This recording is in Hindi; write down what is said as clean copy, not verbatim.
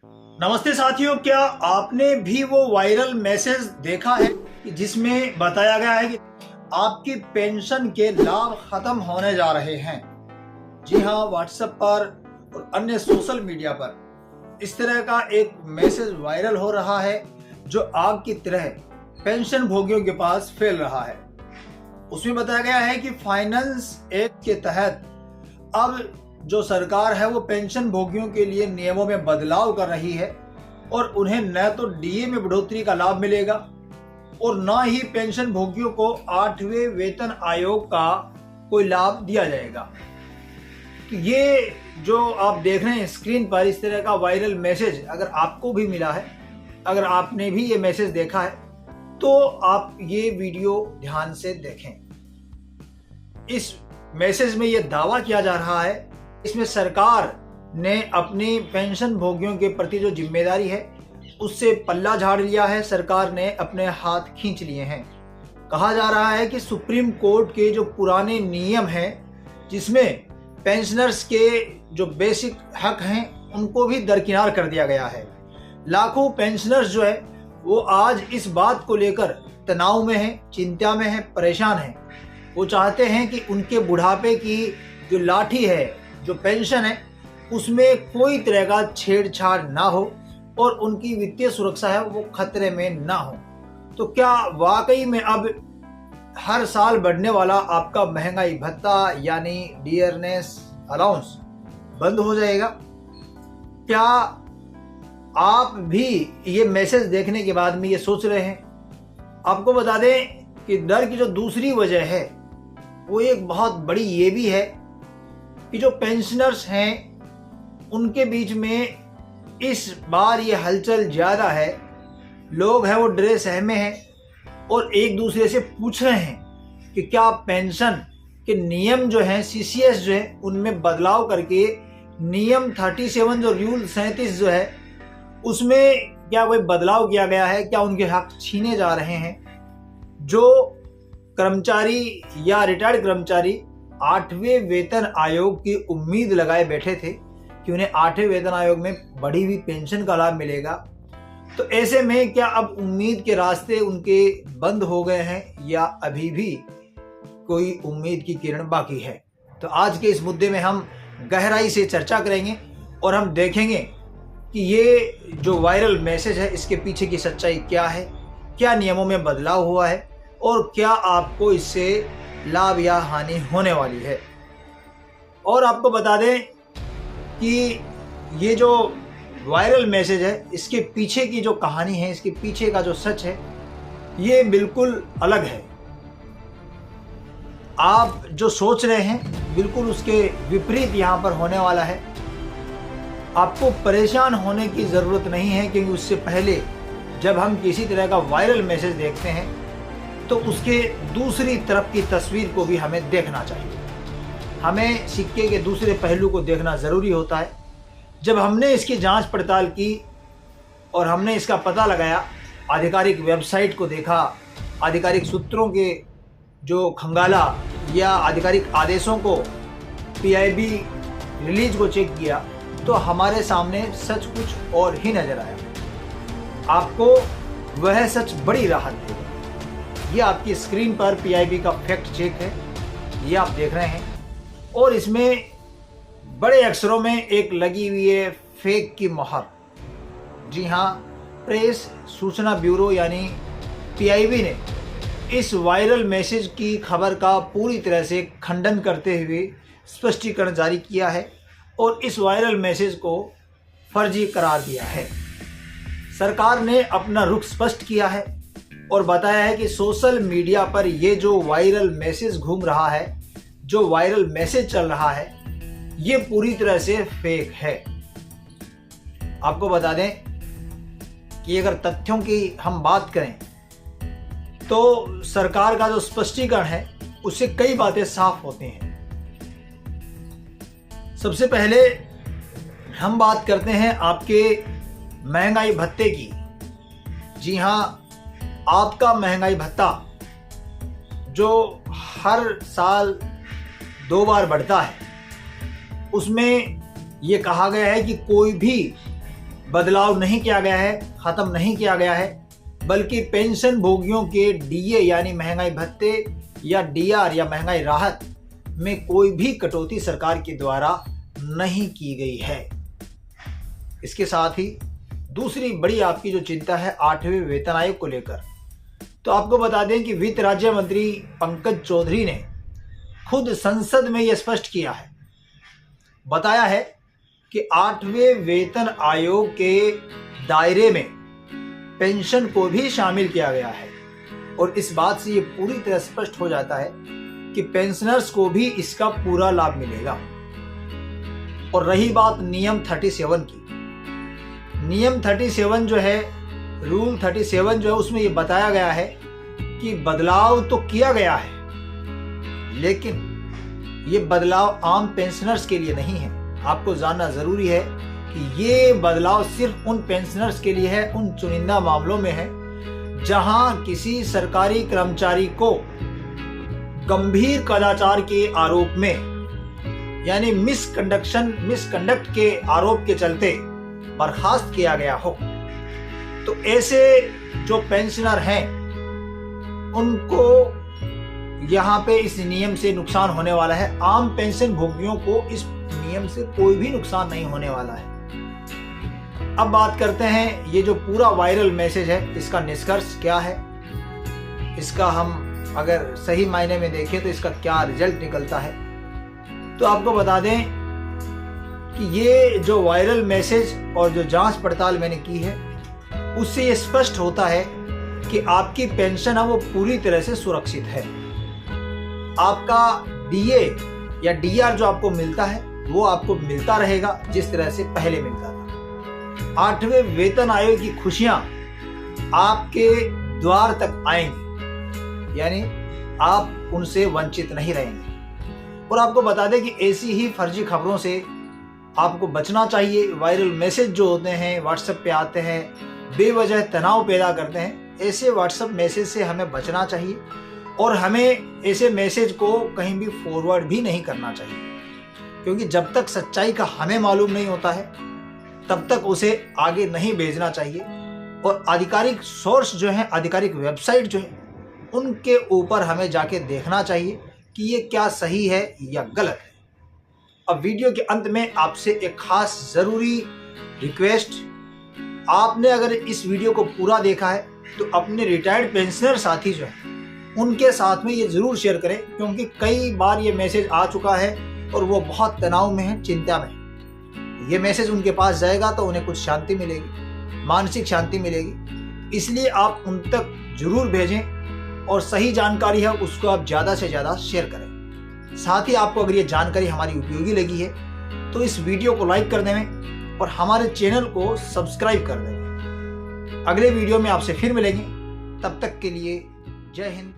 नमस्ते साथियों, क्या आपने भी वो वायरल मैसेज देखा है कि जिसमें बताया गया है कि आपकी पेंशन के लाभ खत्म होने जा रहे हैं। जी हाँ, व्हाट्सएप पर और अन्य सोशल मीडिया पर इस तरह का एक मैसेज वायरल हो रहा है जो आग की तरह पेंशन भोगियों के पास फैल रहा है। उसमें बताया गया है कि फाइनेंस एक्ट के तहत अब जो सरकार है वो पेंशन भोगियों के लिए नियमों में बदलाव कर रही है और उन्हें न तो डीए में बढ़ोतरी का लाभ मिलेगा और न ही पेंशन भोगियों को 8वें वेतन आयोग का कोई लाभ दिया जाएगा। तो ये जो आप देख रहे हैं स्क्रीन पर, इस तरह का वायरल मैसेज अगर आपको भी मिला है, अगर आपने भी ये मैसेज देखा है, तो आप ये वीडियो ध्यान से देखें। इस मैसेज में ये दावा किया जा रहा है, इसमें सरकार ने अपनी पेंशन भोगियों के प्रति जो जिम्मेदारी है उससे पल्ला झाड़ लिया है। सरकार ने अपने हाथ खींच लिए हैं। कहा जा रहा है कि सुप्रीम कोर्ट के जो पुराने नियम हैं जिसमें पेंशनर्स के जो बेसिक हक हैं उनको भी दरकिनार कर दिया गया है। लाखों पेंशनर्स जो है वो आज इस बात को लेकर तनाव में हैं, चिंता में हैं, परेशान हैं। वो चाहते हैं कि उनके बुढ़ापे की जो लाठी है, जो पेंशन है, उसमें कोई तरह का छेड़छाड़ ना हो और उनकी वित्तीय सुरक्षा है वो खतरे में ना हो। तो क्या वाकई में अब हर साल बढ़ने वाला आपका महंगाई भत्ता यानी डियरनेस अलाउंस बंद हो जाएगा? क्या आप भी ये मैसेज देखने के बाद में ये सोच रहे हैं? आपको बता दें कि डर की जो दूसरी वजह है वो एक बहुत बड़ी ये भी है कि जो पेंशनर्स हैं उनके बीच में इस बार ये हलचल ज़्यादा है। लोग हैं वो डरे सहमे हैं और एक दूसरे से पूछ रहे हैं कि क्या पेंशन के नियम जो हैं, सीसीएस जो है, उनमें बदलाव करके नियम 37 जो रूल 37 जो है उसमें क्या कोई बदलाव किया गया है? क्या उनके हक छीने जा रहे हैं? जो कर्मचारी या रिटायर्ड कर्मचारी 8वें वेतन आयोग की उम्मीद लगाए बैठे थे कि उन्हें 8वें वेतन आयोग में बढ़ी हुई पेंशन का लाभ मिलेगा, तो ऐसे में क्या अब उम्मीद के रास्ते उनके बंद हो गए हैं या अभी भी कोई उम्मीद की किरण बाकी है? तो आज के इस मुद्दे में हम गहराई से चर्चा करेंगे और हम देखेंगे कि ये जो वायरल मैसेज है इसके पीछे की सच्चाई क्या है, क्या नियमों में बदलाव हुआ है और क्या आपको इससे लाभ या हानि होने वाली है। और आपको बता दें कि ये जो वायरल मैसेज है इसके पीछे की जो कहानी है, इसके पीछे का जो सच है, ये बिल्कुल अलग है। आप जो सोच रहे हैं बिल्कुल उसके विपरीत यहाँ पर होने वाला है। आपको परेशान होने की ज़रूरत नहीं है, क्योंकि उससे पहले जब हम किसी तरह का वायरल मैसेज देखते हैं तो उसके दूसरी तरफ की तस्वीर को भी हमें देखना चाहिए। हमें सिक्के के दूसरे पहलू को देखना ज़रूरी होता है। जब हमने इसकी जांच पड़ताल की और हमने इसका पता लगाया, आधिकारिक वेबसाइट को देखा, आधिकारिक सूत्रों के जो खंगाला या आधिकारिक आदेशों को, पीआईबी रिलीज को चेक किया, तो हमारे सामने सच कुछ और ही नज़र आया। आपको वह सच बड़ी राहत देगा। ये आपकी स्क्रीन पर पीआईबी का फैक्ट चेक है, ये आप देख रहे हैं, और इसमें बड़े अक्षरों में एक लगी हुई है फेक की मोहर। जी हाँ, प्रेस सूचना ब्यूरो यानी पीआईबी ने इस वायरल मैसेज की खबर का पूरी तरह से खंडन करते हुए स्पष्टीकरण जारी किया है और इस वायरल मैसेज को फर्जी करार दिया है। सरकार ने अपना रुख स्पष्ट किया है और बताया है कि सोशल मीडिया पर ये जो वायरल मैसेज घूम रहा है, जो वायरल मैसेज चल रहा है, ये पूरी तरह से फेक है। आपको बता दें कि अगर तथ्यों की हम बात करें तो सरकार का जो स्पष्टीकरण है उससे कई बातें साफ होती हैं। सबसे पहले हम बात करते हैं आपके महंगाई भत्ते की। जी हाँ, आपका महंगाई भत्ता जो हर साल 2 बार बढ़ता है, उसमें ये कहा गया है कि कोई भी बदलाव नहीं किया गया है, खत्म नहीं किया गया है, बल्कि पेंशन भोगियों के डीए यानी महंगाई भत्ते या डीआर या महंगाई राहत में कोई भी कटौती सरकार के द्वारा नहीं की गई है। इसके साथ ही दूसरी बड़ी आपकी जो चिंता है 8वें वेतन आयोग को लेकर, तो आपको बता दें कि वित्त राज्य मंत्री पंकज चौधरी ने खुद संसद में यह स्पष्ट किया है, बताया है कि 8वें वेतन आयोग के दायरे में पेंशन को भी शामिल किया गया है और इस बात से ये पूरी तरह स्पष्ट हो जाता है कि पेंशनर्स को भी इसका पूरा लाभ मिलेगा। और रही बात नियम 37 की, नियम 37 जो है, रूल 37 जो है, उसमें ये बताया गया है कि बदलाव तो किया गया है, लेकिन ये बदलाव आम पेंशनर्स के लिए नहीं है। आपको जानना जरूरी है कि ये बदलाव सिर्फ उन पेंशनर्स के लिए है, उन चुनिंदा मामलों में है जहां किसी सरकारी कर्मचारी को गंभीर कदाचार के आरोप में यानी मिसकंडक्ट के आरोप के चलते बर्खास्त किया गया हो। तो ऐसे जो पेंशनर हैं उनको यहाँ पे इस नियम से नुकसान होने वाला है। आम पेंशन भोगियों को इस नियम से कोई भी नुकसान नहीं होने वाला है। अब बात करते हैं ये जो पूरा वायरल मैसेज है, इसका निष्कर्ष क्या है, इसका हम अगर सही मायने में देखें तो इसका क्या रिजल्ट निकलता है। तो आपको बता दें कि ये जो वायरल मैसेज और जो जांच पड़ताल मैंने की है उससे ये स्पष्ट होता है कि आपकी पेंशन है वो पूरी तरह से सुरक्षित है। आपका डीए या डीआर जो आपको मिलता है वो आपको मिलता रहेगा जिस तरह से पहले मिलता था। 8वें वेतन आयोग की खुशियां आपके द्वार तक आएंगी, यानी आप उनसे वंचित नहीं रहेंगे। और आपको बता दें कि ऐसी ही फर्जी खबरों से आपको बचना चाहिए। वायरल मैसेज जो होते हैं व्हाट्सएप पे आते हैं, बेवजह तनाव पैदा करते हैं, ऐसे व्हाट्सएप मैसेज से हमें बचना चाहिए और हमें ऐसे मैसेज को कहीं भी फॉरवर्ड भी नहीं करना चाहिए, क्योंकि जब तक सच्चाई का हमें मालूम नहीं होता है तब तक उसे आगे नहीं भेजना चाहिए। और आधिकारिक सोर्स जो है, आधिकारिक वेबसाइट जो है, उनके ऊपर हमें जाके देखना चाहिए कि ये क्या सही है या गलत है। अब वीडियो के अंत में आपसे एक खास ज़रूरी रिक्वेस्ट, आपने अगर इस वीडियो को पूरा देखा है तो अपने रिटायर्ड पेंशनर साथी जो है उनके साथ में ये ज़रूर शेयर करें, क्योंकि कई बार ये मैसेज आ चुका है और वो बहुत तनाव में है, चिंता में है। ये मैसेज उनके पास जाएगा तो उन्हें कुछ शांति मिलेगी, मानसिक शांति मिलेगी, इसलिए आप उन तक जरूर भेजें और सही जानकारी है उसको आप ज़्यादा से ज़्यादा शेयर करें। साथ ही आपको अगर ये जानकारी हमारी उपयोगी लगी है तो इस वीडियो को लाइक कर दें और हमारे चैनल को सब्सक्राइब कर दें। अगले वीडियो में आपसे फिर मिलेंगे, तब तक के लिए जय हिंद।